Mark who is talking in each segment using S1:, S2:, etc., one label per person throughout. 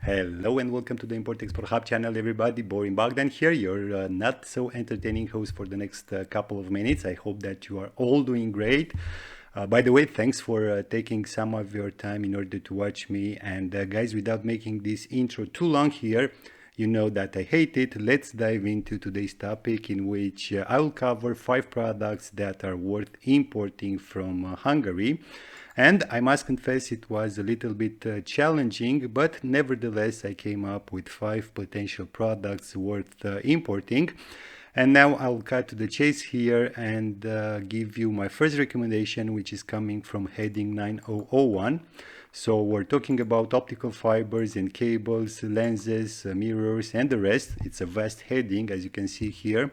S1: Hello and welcome to the Import Export Hub channel, everybody. Boring Bogdan here, your not so entertaining host for the next couple of minutes. I hope that you are all doing great. By the way, thanks for taking some of your time in order to watch me. And guys, without making this intro too long here, you know that I hate it. Let's dive into today's topic, in which I will cover 5 products that are worth importing from Hungary. And I must confess it was a little bit challenging, but nevertheless I came up with 5 potential products worth importing. And now I'll cut to the chase here and give you my first recommendation, which is coming from heading 9001. So we're talking about optical fibers and cables, lenses, mirrors, and the rest. It's a vast heading, as you can see here.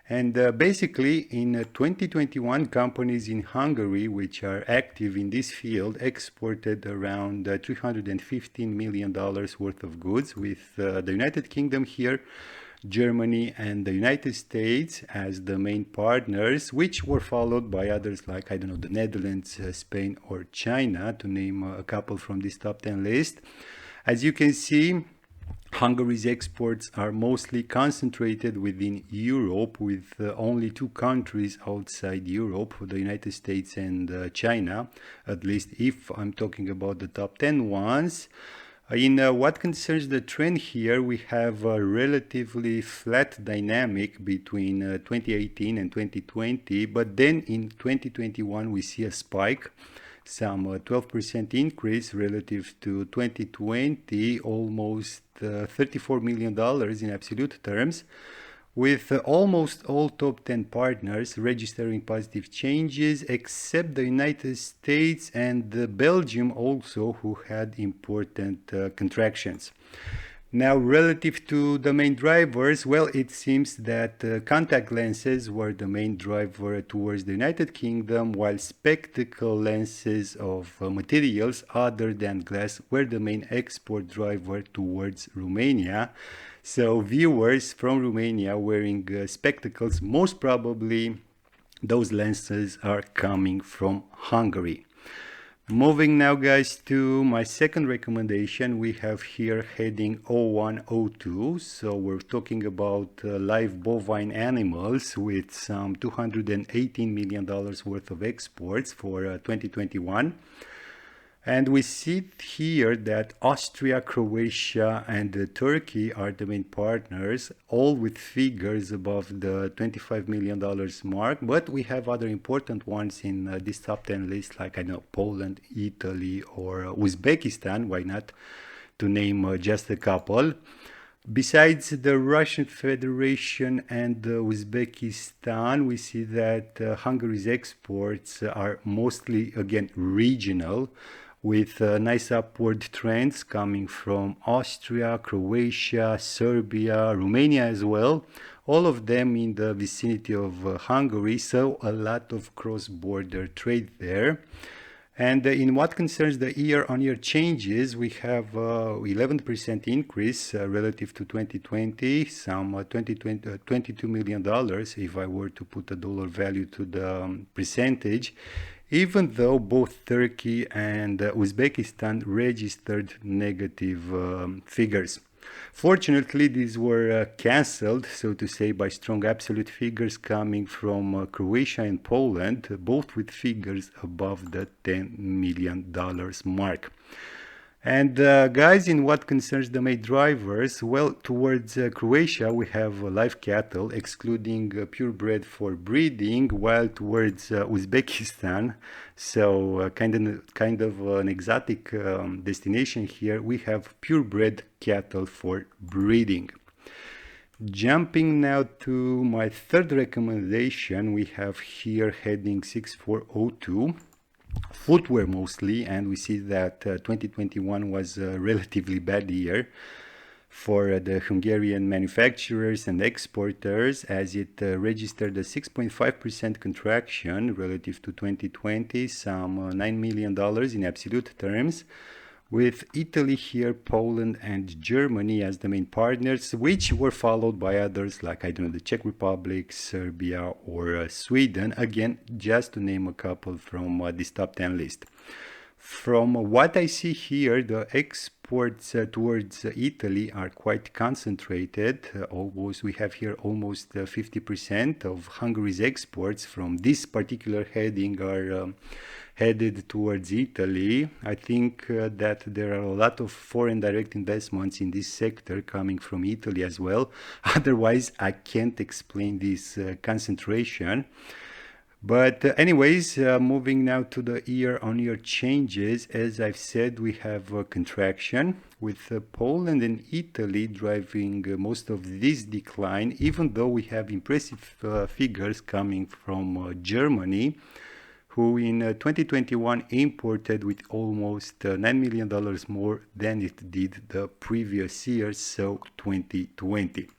S1: And basically, in 2021, companies in Hungary, which are active in this field, exported around $315 million worth of goods, with the United Kingdom here, Germany, and the United States as the main partners, which were followed by others like, I don't know, the Netherlands, Spain, or China, to name a couple from this top 10 list. As you can see, Hungary's exports are mostly concentrated within Europe, with only 2 countries outside Europe, the United States and China, at least if I'm talking about the top 10 ones. In what concerns the trend here, we have a relatively flat dynamic between 2018 and 2020, but then in 2021 we see a spike. Some 12% increase relative to 2020, almost $34 million in absolute terms, with almost all top 10 partners registering positive changes, except the United States and Belgium also, who had important contractions. Now, relative to the main drivers, well, it seems that contact lenses were the main driver towards the United Kingdom, while spectacle lenses of materials other than glass were the main export driver towards Romania. So viewers from Romania wearing spectacles, most probably those lenses are coming from Hungary. Moving now, guys, to my second recommendation. We have here heading 0102. So we're talking about live bovine animals with some $218 million worth of exports for 2021. And we see here that Austria, Croatia, and Turkey are the main partners, all with figures above the $25 million mark. But we have other important ones in this top 10 list, like, I know, Poland, Italy, or Uzbekistan. Why not, to name just a couple. Besides the Russian Federation and Uzbekistan, we see that Hungary's exports are mostly, again, regional, with nice upward trends coming from Austria, Croatia, Serbia, Romania as well, all of them in the vicinity of Hungary, so a lot of cross-border trade there. And in what concerns the year-on-year changes, we have 11% increase relative to 2020, some $22 million, if I were to put a dollar value to the percentage, even though both Turkey and Uzbekistan registered negative figures. Fortunately, these were cancelled, so to say, by strong absolute figures coming from Croatia and Poland, both with figures above the $10 million mark. And guys, in what concerns the main drivers, well, towards Croatia we have live cattle, excluding purebred for breeding, while towards Uzbekistan, so kind of an exotic destination here, we have purebred cattle for breeding. Jumping now to my third recommendation, we have here heading 6402. Footwear mostly, and we see that 2021 was a relatively bad year for the Hungarian manufacturers and exporters, as it registered a 6.5% contraction relative to 2020, some $9 million in absolute terms, with Italy here, Poland, and Germany as the main partners, which were followed by others like, I don't know, the Czech Republic, Serbia, or Sweden, again, just to name a couple from this top 10 list. From what I see here, the exports towards Italy are quite concentrated. We have here almost 50% of Hungary's exports from this particular heading are headed towards Italy. I think that there are a lot of foreign direct investments in this sector coming from Italy as well. Otherwise, I can't explain this concentration. But anyways, moving now to the year-on-year changes, as I've said, we have a contraction with Poland and Italy driving most of this decline, even though we have impressive figures coming from Germany, who in 2021 imported with almost $9 million more than it did the previous year, so 2020.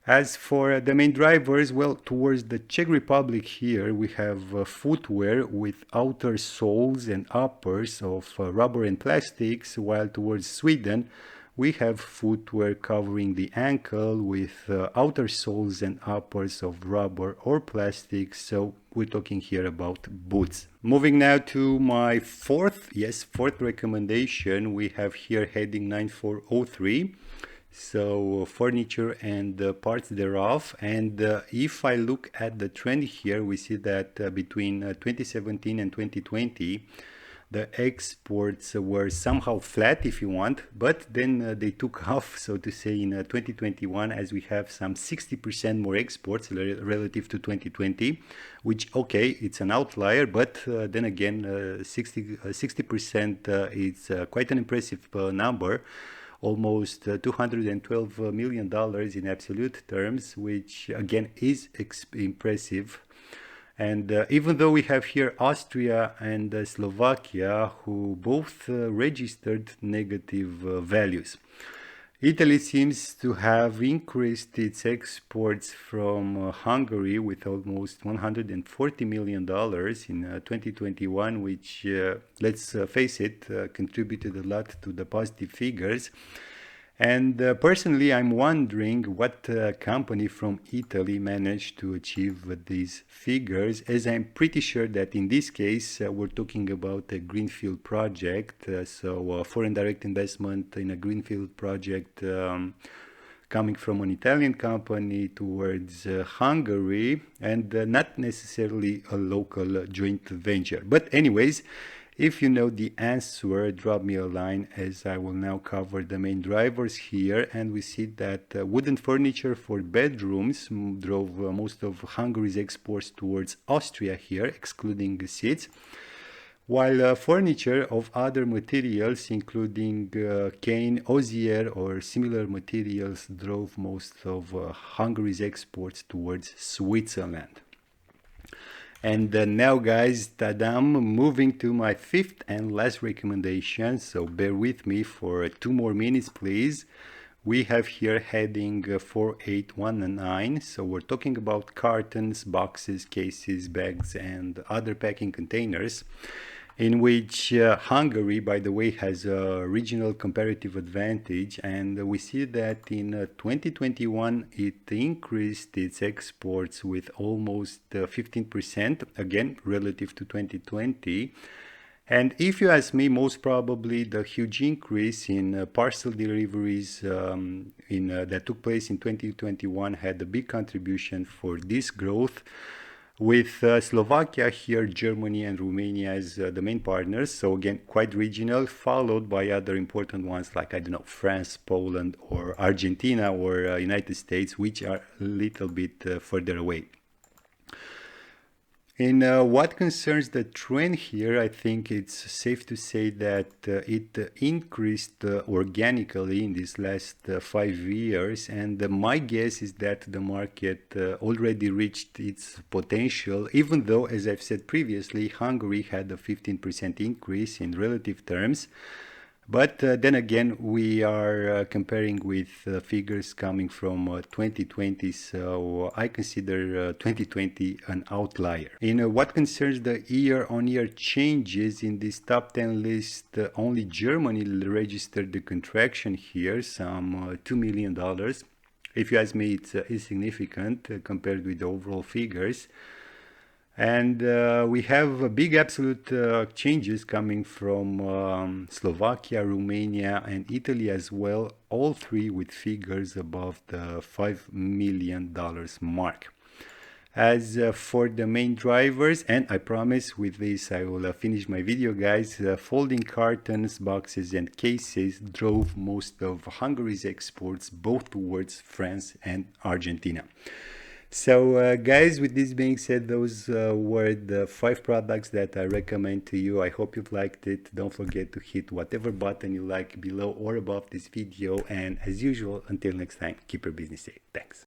S1: As for the main drivers, well, towards the Czech Republic here, we have footwear with outer soles and uppers of rubber and plastics, while towards Sweden, we have footwear covering the ankle with outer soles and uppers of rubber or plastic. So we're talking here about boots. Moving now to my fourth recommendation, we have here heading 9403. So furniture and parts thereof. And if I look at the trend here, we see that between 2017 and 2020, the exports were somehow flat, if you want, but then they took off, so to say, in 2021, as we have some 60% more exports relative to 2020, which, okay, it's an outlier, but then again, 60% is quite an impressive number. Almost $212 million in absolute terms, which again is impressive. And even though we have here Austria and Slovakia, who both registered negative values. Italy seems to have increased its exports from Hungary with almost $140 million in 2021, which, let's face it, contributed a lot to the positive figures. And personally, I'm wondering what company from Italy managed to achieve these figures, as I'm pretty sure that in this case, we're talking about a greenfield project. So foreign direct investment in a greenfield project coming from an Italian company towards Hungary, and not necessarily a local joint venture. But anyways, if you know the answer, drop me a line, as I will now cover the main drivers here. And we see that wooden furniture for bedrooms drove most of Hungary's exports towards Austria here, excluding seats, while furniture of other materials, including cane, osier, or similar materials, drove most of Hungary's exports towards Switzerland. And now, guys, tadam, moving to my fifth and last recommendation, so bear with me for 2 more minutes, please. We have here heading 4819, so we're talking about cartons, boxes, cases, bags, and other packing containers, in which Hungary, by the way, has a regional comparative advantage. And we see that in 2021, it increased its exports with almost 15%, again, relative to 2020. And if you ask me, most probably the huge increase in parcel deliveries that took place in 2021 had a big contribution for this growth, with Slovakia here, Germany and Romania as the main partners. So again, quite regional, followed by other important ones like, I don't know, France, Poland, or Argentina, or United States, which are a little bit further away. In what concerns the trend here, I think it's safe to say that it increased organically in these last 5 years, and my guess is that the market already reached its potential, even though, as I've said previously, Hungary had a 15% increase in relative terms. But then again, we are comparing with figures coming from 2020, so I consider 2020 an outlier. In what concerns the year-on-year changes in this top 10 list, only Germany registered the contraction here, some $2 million. If you ask me, it's insignificant compared with the overall figures. And we have big absolute changes coming from Slovakia, Romania, and Italy as well, all three with figures above the $5 million mark. As for the main drivers, and I promise with this I will finish my video, guys, folding cartons, boxes, and cases drove most of Hungary's exports both towards France and Argentina. So guys, with this being said, those were the 5 products that I recommend to you. I hope you've liked it. Don't forget to hit whatever button you like below or above this video. And as usual, until next time, keep your business safe. Thanks.